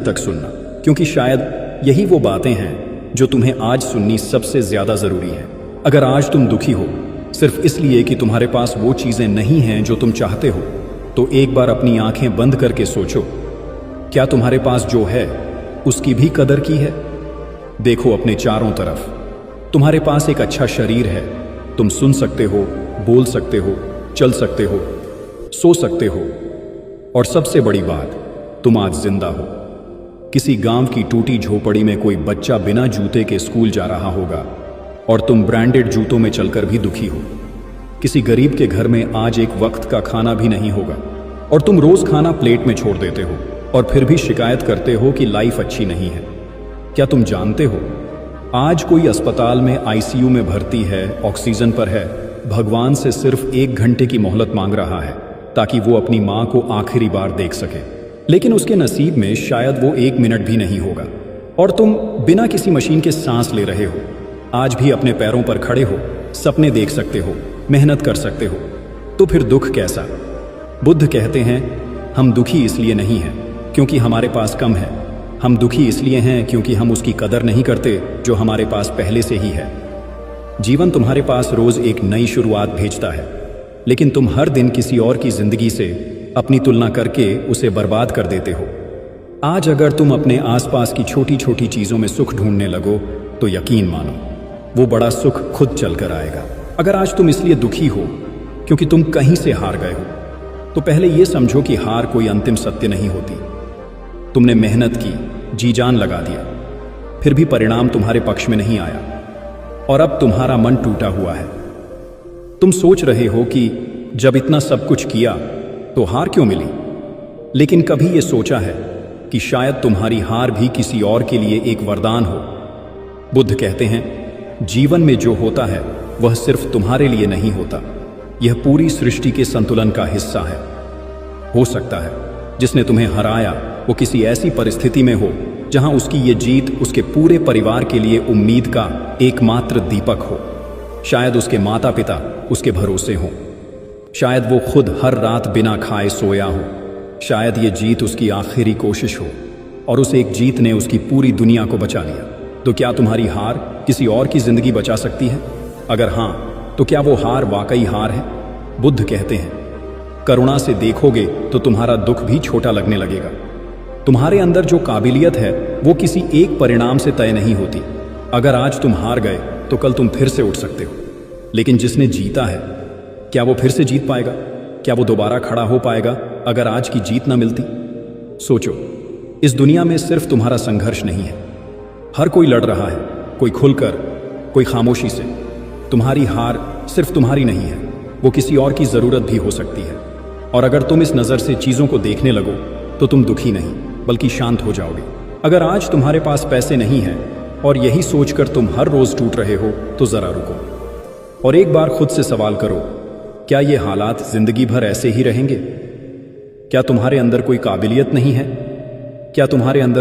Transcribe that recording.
तक सुनना, क्योंकि शायद यही वो बातें हैं जो तुम्हें आज सुननी सबसे ज्यादा जरूरी है। अगर आज तुम दुखी हो सिर्फ इसलिए कि तुम्हारे पास वो चीजें नहीं हैं जो तुम चाहते हो, तो एक बार अपनी आंखें बंद करके सोचो, क्या तुम्हारे पास जो है उसकी भी कदर की है? देखो अपने चारों तरफ। तुम्हारे पास एक अच्छा शरीर है, तुम सुन सकते हो, बोल सकते हो, चल सकते हो, सो सकते हो, और सबसे बड़ी बात, तुम आज जिंदा हो। किसी गांव की टूटी झोपड़ी में कोई बच्चा बिना जूते के स्कूल जा रहा होगा और तुम ब्रांडेड जूतों में चलकर भी दुखी हो। किसी गरीब के घर में आज एक वक्त का खाना भी नहीं होगा और तुम रोज खाना प्लेट में छोड़ देते हो और फिर भी शिकायत करते हो कि लाइफ अच्छी नहीं है। क्या तुम जानते हो, आज कोई अस्पताल में आईसीयू में भर्ती है, ऑक्सीजन पर है, भगवान से सिर्फ 1 घंटे की मोहलत मांग रहा है ताकि वो अपनी मां को आखिरी बार देख सके, लेकिन उसके नसीब में शायद वो 1 मिनट भी नहीं होगा। और तुम बिना किसी मशीन के सांस ले रहे हो, आज भी अपने पैरों पर खड़े हो, सपने देख सकते हो, मेहनत कर सकते हो, तो फिर दुख कैसा? बुद्ध कहते हैं, हम दुखी इसलिए नहीं हैं क्योंकि हमारे पास कम है, हम दुखी इसलिए हैं क्योंकि हम उसकी कदर नहीं करते जो हमारे पास पहले से ही है। जीवन तुम्हारे पास रोज एक नई शुरुआत भेजता है, लेकिन तुम हर दिन किसी और की जिंदगी से अपनी तुलना करके उसे बर्बाद कर देते हो। आज अगर तुम अपने आसपास की छोटी छोटी चीजों में सुख ढूंढने लगो तो यकीन मानो वो बड़ा सुख खुद चलकर आएगा। अगर आज तुम इसलिए दुखी हो क्योंकि तुम कहीं से हार गए हो, तो पहले यह समझो कि हार कोई अंतिम सत्य नहीं होती। तुमने मेहनत की, जी जान लगा दिया, फिर भी परिणाम तुम्हारे पक्ष में नहीं आया और अब तुम्हारा मन टूटा हुआ है। तुम सोच रहे हो कि जब इतना सब कुछ किया तो हार क्यों मिली, लेकिन कभी यह सोचा है कि शायद तुम्हारी हार भी किसी और के लिए एक वरदान हो? बुद्ध कहते हैं, जीवन में जो होता है वह सिर्फ तुम्हारे लिए नहीं होता, यह पूरी सृष्टि के संतुलन का हिस्सा है। हो सकता है जिसने तुम्हें हराया वो किसी ऐसी परिस्थिति में हो जहां उसकी ये जीत उसके पूरे परिवार के लिए उम्मीद का एकमात्र दीपक हो। शायद उसके माता पिता उसके भरोसे हों, शायद वो खुद हर रात बिना खाए सोया हो, शायद ये जीत उसकी आखिरी कोशिश हो और उस एक जीत ने उसकी पूरी दुनिया को बचा लिया। तो क्या तुम्हारी हार किसी और की जिंदगी बचा सकती है? अगर हां, तो क्या वो हार वाकई हार है? बुद्ध कहते हैं, करुणा से देखोगे तो तुम्हारा दुख भी छोटा लगने लगेगा। तुम्हारे अंदर जो काबिलियत है वो किसी एक परिणाम से तय नहीं होती। अगर आज तुम हार गए तो कल तुम फिर से उठ सकते हो, लेकिन जिसने जीता है क्या वो फिर से जीत पाएगा? क्या वो दोबारा खड़ा हो पाएगा अगर आज की जीत ना मिलती? सोचो, इस दुनिया में सिर्फ तुम्हारा संघर्ष नहीं है, हर कोई लड़ रहा है, कोई खुलकर, कोई खामोशी से। तुम्हारी हार सिर्फ तुम्हारी नहीं है, वो किसी और की जरूरत भी हो सकती है। और अगर तुम इस नजर से चीजों को देखने लगो तो तुम दुखी नहीं बल्कि शांत हो जाओगे। अगर आज तुम्हारे पास पैसे नहीं हैं और यही सोचकर तुम हर रोज टूट रहे हो, तो जरा रुको और एक बार खुद से सवाल करो, क्या ये हालात जिंदगी भर ऐसे ही रहेंगे? क्या तुम्हारे अंदर कोई काबिलियत नहीं है? क्या तुम्हारे अंदर